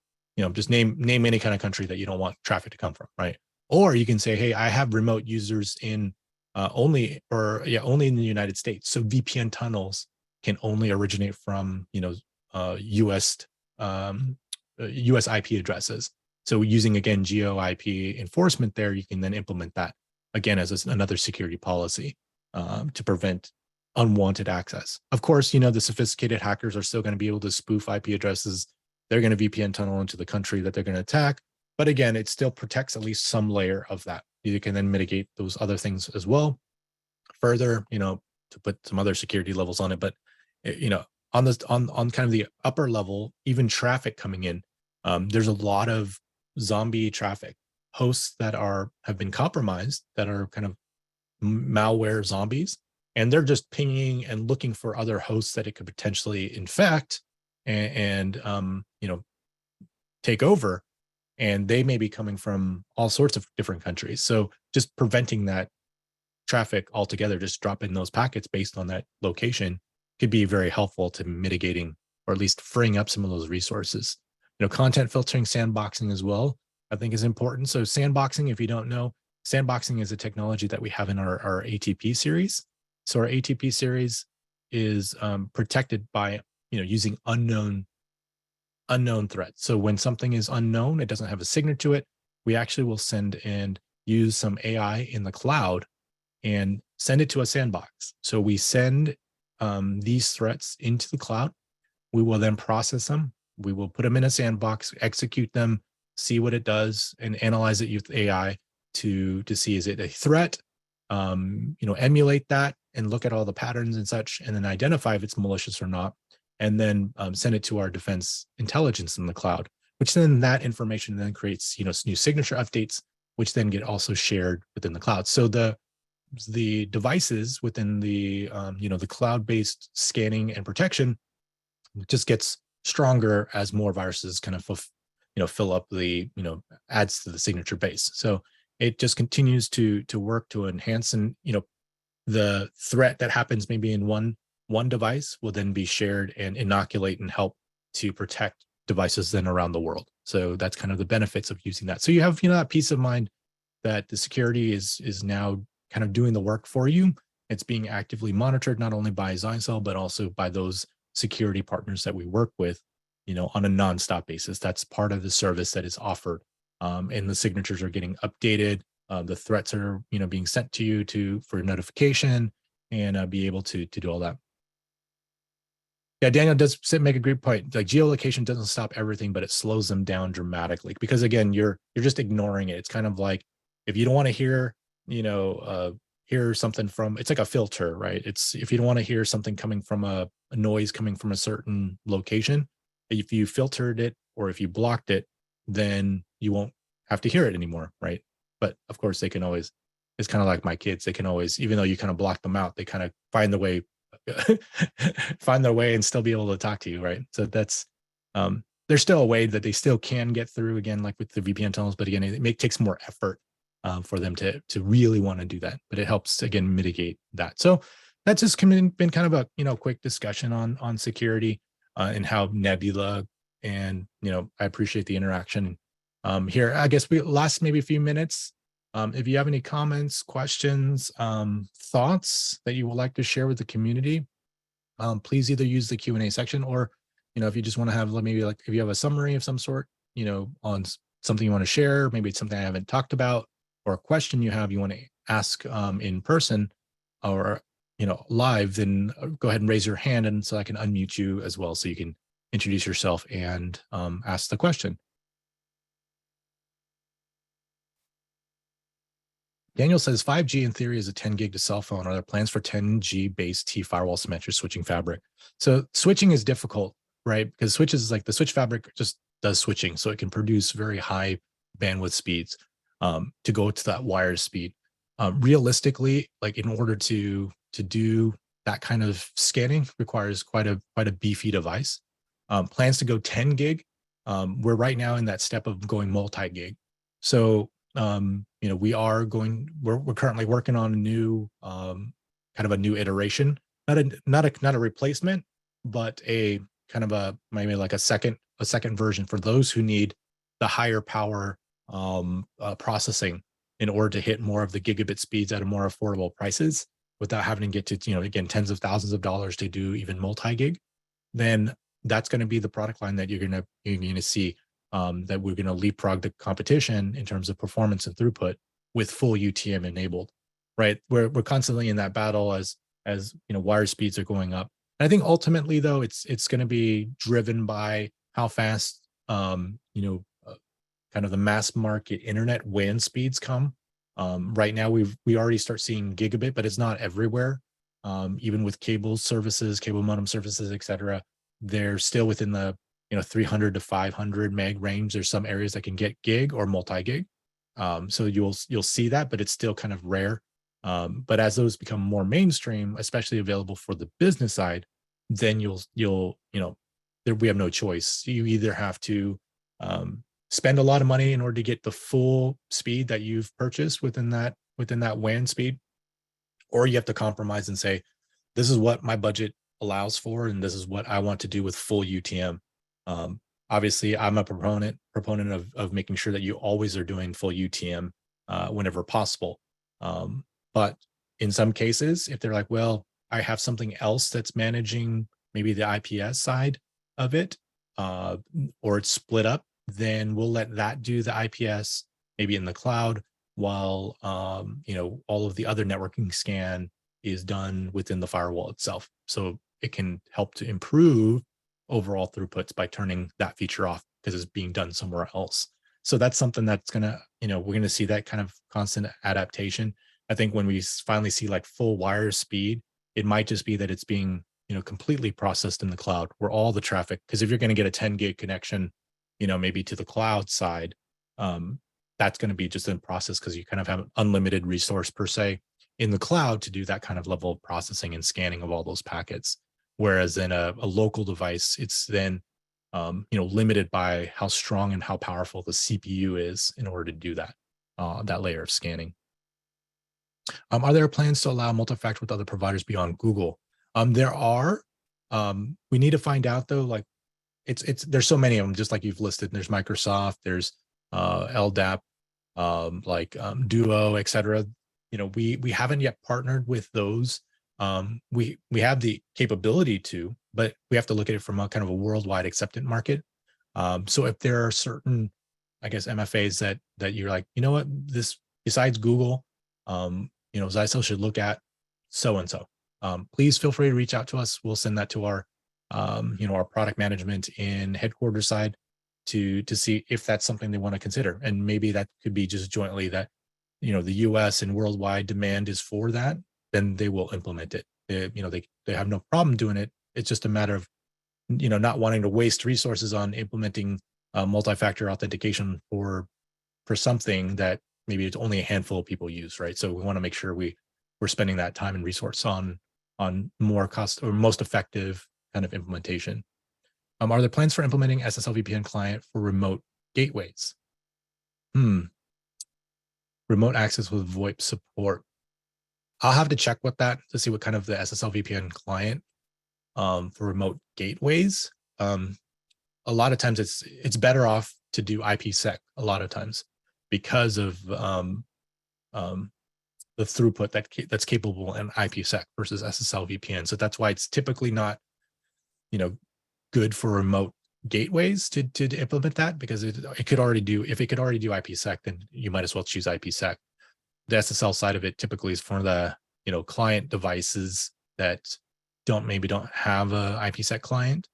just name any kind of country that you don't want traffic to come from, right? Or you can say, hey, I have remote users in only in the United States. So VPN tunnels can only originate from, US IP addresses. So using, again, geo IP enforcement there, you can then implement that again as another security policy to prevent unwanted access. Of course, the sophisticated hackers are still going to be able to spoof IP addresses. They're going to VPN tunnel into the country that they're going to attack. But again, it still protects at least some layer of that. You can then mitigate those other things as well. Further, to put some other security levels on it. But on kind of the upper level, even traffic coming in, there's a lot of zombie traffic, hosts that have been compromised, that are kind of malware zombies, and they're just pinging and looking for other hosts that it could potentially infect and take over. And they may be coming from all sorts of different countries. So just preventing that traffic altogether, just dropping those packets based on that location, could be very helpful to mitigating, or at least freeing up some of those resources. Content filtering, sandboxing as well, I think is important. So sandboxing, if you don't know, sandboxing is a technology that we have in our ATP series. So our ATP series is protected by, using unknown threats. So when something is unknown, it doesn't have a signature to it, we actually will send and use some AI in the cloud and send it to a sandbox. So we send these threats into the cloud. We will then process them. We will put them in a sandbox, execute them, see what it does, and analyze it with AI to see, is it a threat? Emulate that and look at all the patterns and such, and then identify if it's malicious or not, and then send it to our defense intelligence in the cloud, which then that information then creates, new signature updates, which then get also shared within the cloud. So the devices within the the cloud-based scanning and protection just gets stronger as more viruses kind of fill up the adds to the signature base. So it just continues to work to enhance, and the threat that happens maybe in one device will then be shared and inoculate and help to protect devices then around the world. So that's kind of the benefits of using that. So you have that peace of mind that the security is now kind of doing the work for you. It's being actively monitored not only by Zyxel, but also by those security partners that we work with, on a nonstop basis. That's part of the service that is offered. And the signatures are getting updated. The threats are, being sent to you for notification, and be able to do all that. Yeah, Daniel does make a great point. Like, geolocation doesn't stop everything, but it slows them down dramatically, because again, you're just ignoring it. It's kind of like, if you don't want to hear, hear something from, it's like a filter, right? It's, if you don't want to hear something coming from a noise coming from a certain location, if you filtered it or if you blocked it, then you won't have to hear it anymore, right? But of course, they can always, it's kind of like my kids, they can always, even though you kind of block them out, they kind of find the way find their way and still be able to talk to you, right? So that's there's still a way that they still can get through, again, like with the VPN tunnels, but again, it takes more effort for them to really want to do that, but it helps, again, mitigate that. So that's just been kind of a quick discussion on security and how Nebula, and I appreciate the interaction here. I guess we last maybe a few minutes If you have any comments, questions, thoughts that you would like to share with the community, please either use the Q&A section, or, if you just want to have maybe like if you have a summary of some sort, on something you want to share, maybe it's something I haven't talked about, or a question you have you want to ask in person, or live, then go ahead and raise your hand, and so I can unmute you as well, so you can introduce yourself and ask the question. Daniel says 5G in theory is a 10 gig to cell phone. Are there plans for 10G based T firewall symmetric switching fabric? So switching is difficult, right? Because switches, like the switch fabric just does switching. So it can produce very high bandwidth speeds to go to that wire speed. Realistically, like in order to do that kind of scanning requires quite a beefy device. Plans to go 10 gig. We're right now in that step of going multi-gig. So we're currently working on a new kind of a new iteration, not a replacement, but a kind of a maybe like a second version for those who need the higher power processing in order to hit more of the gigabit speeds at a more affordable prices without having to get to, again, tens of thousands of dollars to do even multi-gig. Then that's going to be the product line that you're going to see, that we're going to leapfrog the competition in terms of performance and throughput with full UTM enabled, right? We're constantly in that battle as wire speeds are going up. And I think ultimately though, it's going to be driven by how fast, kind of the mass market internet WAN speeds come. Right now we already start seeing gigabit, but it's not everywhere. Even with cable services, cable modem services, et cetera, they're still within the 300 to 500 meg range. There's some areas that can get gig or multi-gig. So you'll see that, but it's still kind of rare. But as those become more mainstream, especially available for the business side, then we have no choice. You either have to spend a lot of money in order to get the full speed that you've purchased within that WAN speed, or you have to compromise and say, this is what my budget allows for, and this is what I want to do with full UTM. Obviously, I'm a proponent of making sure that you always are doing full UTM whenever possible. But in some cases, if they're like, well, I have something else that's managing maybe the IPS side of it, or it's split up, then we'll let that do the IPS maybe in the cloud, while all of the other networking scan is done within the firewall itself. So it can help to improve overall throughputs by turning that feature off because it's being done somewhere else. So that's something that's gonna, we're gonna see that kind of constant adaptation. I think when we finally see like full wire speed, it might just be that it's being, completely processed in the cloud, where all the traffic, because if you're going to get a 10 gig connection, maybe to the cloud side, that's going to be just in process because you kind of have an unlimited resource per se in the cloud to do that kind of level of processing and scanning of all those packets. Whereas in a local device, it's then limited by how strong and how powerful the CPU is in order to do that layer of scanning. Are there plans to allow multi-factor with other providers beyond Google? There are. We need to find out though. Like, there's so many of them, just like you've listed. There's Microsoft. There's LDAP, Duo, etc. We haven't yet partnered with those. We have the capability to, but we have to look at it from a kind of a worldwide accepted market. So if there are certain, I guess, MFAs that you're like, what, this besides Google, Zyxel should look at so and so. Please feel free to reach out to us. We'll send that to our our product management in headquarters side to see if that's something they want to consider. And maybe that could be just jointly that, the US and worldwide demand is for that, then they will implement it. They have no problem doing it. It's just a matter of, not wanting to waste resources on implementing multi-factor authentication for something that maybe it's only a handful of people use, right? So we want to make sure we're spending that time and resource on more cost or most effective kind of implementation. Are there plans for implementing SSL VPN client for remote gateways? Remote access with VoIP support. I'll have to check with that to see what kind of the SSL VPN client for remote gateways. A lot of times it's better off to do IPsec a lot of times because of the throughput that's capable in IPsec versus SSL VPN. So that's why it's typically not, good for remote gateways to implement that, because it could already do, if it could already do IPsec, then you might as well choose IPsec. The SSL side of it typically is for the, client devices that maybe don't have a IPsec client,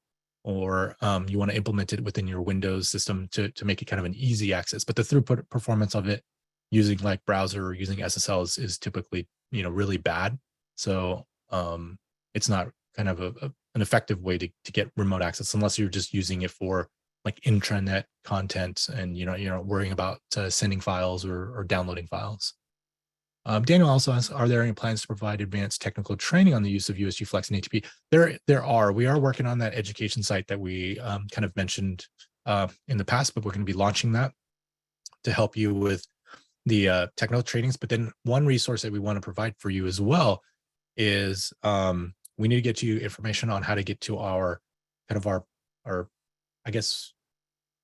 or you want to implement it within your Windows system to make it kind of an easy access. But the throughput performance of it using like browser or using SSL is typically, really bad. So it's not kind of an effective way to get remote access, unless you're just using it for like intranet content and you're not worrying about sending files or downloading files. Daniel also asks, are there any plans to provide advanced technical training on the use of USG Flex and ATP? There are. We are working on that education site that we kind of mentioned in the past, but we're going to be launching that to help you with the technical trainings. But then one resource that we want to provide for you as well is we need to get you information on how to get to our kind of our I guess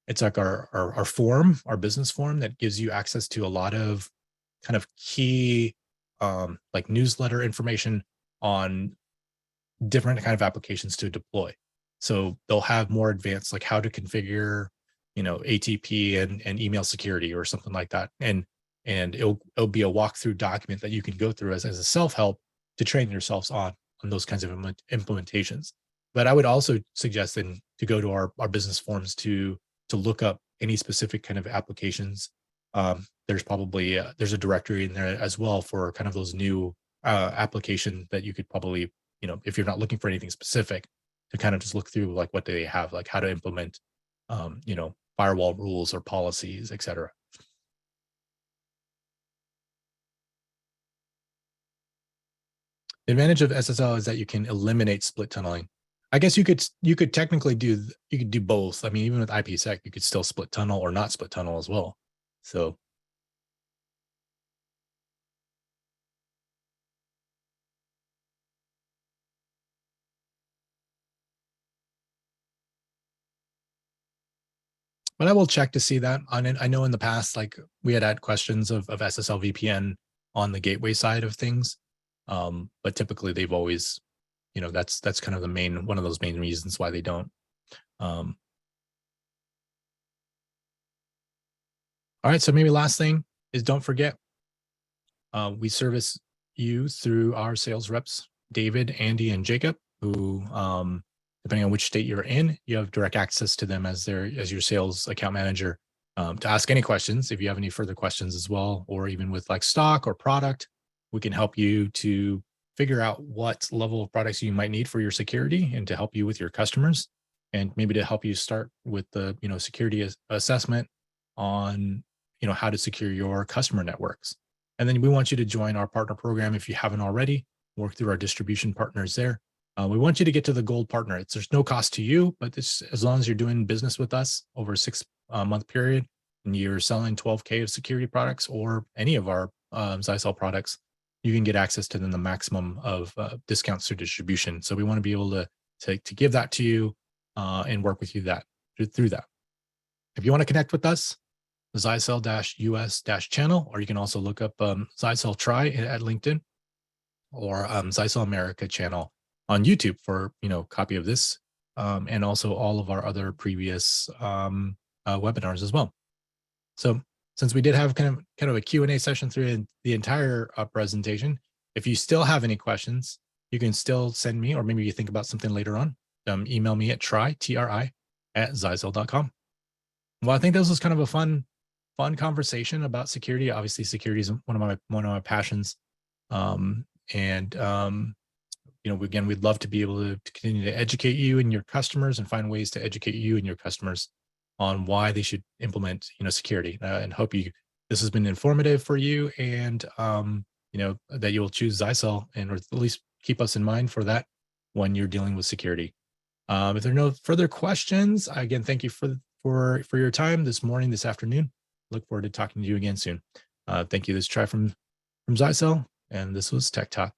it's like our form, our business form that gives you access to a lot of kind of key like newsletter information on different kind of applications to deploy. So they'll have more advanced, like how to configure, ATP and email security or something like that. And it'll be a walkthrough document that you can go through as a self-help to train yourselves on those kinds of implementations. But I would also suggest then to go to our business forms to look up any specific kind of applications. There's probably there's a directory in there as well for kind of those new application that you could probably, if you're not looking for anything specific, to kind of just look through like what do they have, like how to implement, firewall rules or policies, etc. The advantage of SSL is that you can eliminate split tunneling. I guess you could technically do both. I mean, even with IPsec, you could still split tunnel or not split tunnel as well. So but I will check to see that on it. I know in the past, like we had questions of SSL VPN on the gateway side of things. But typically they've always, that's kind of one of those main reasons why they don't. All right. So maybe last thing is, don't forget, we service you through our sales reps, David, Andy, and Jacob, who, depending on which state you're in, you have direct access to them as your sales account manager, to ask any questions. If you have any further questions as well, or even with like stock or product, we can help you to figure out what level of products you might need for your security and to help you with your customers, and maybe to help you start with the, security assessment on, how to secure your customer networks. And then we want you to join our partner program if you haven't already, work through our distribution partners there. We want you to get to the gold partner. There's no cost to you, but as long as you're doing business with us over a 6-month period and you're selling 12K of security products or any of our Zyxel products, you can get access to the maximum of discounts through distribution. So we want to be able to give that to you and work with you through that. If you want to connect with us, the Zyxel-US-channel, or you can also look up Zyxel Try at LinkedIn, or Zyxel America channel on YouTube for, copy of this, and also all of our other previous webinars as well. So since we did have kind of a Q&A session through the entire presentation, if you still have any questions, you can still send me, or maybe you think about something later on, email me at tri@zyxel.com. Well, I think this was kind of a fun conversation about security. Obviously, security is one of my passions. Again, we'd love to be able to continue to educate you and your customers and find ways to educate you and your customers on why they should implement, security, and hope this has been informative for you, and that you'll choose Zyxel, and or at least keep us in mind for that when you're dealing with security. If there are no further questions, again, thank you for your time this morning, this afternoon. Look forward to talking to you again soon. Thank you. This is Tri from Zyxel, and this was Tech Talk.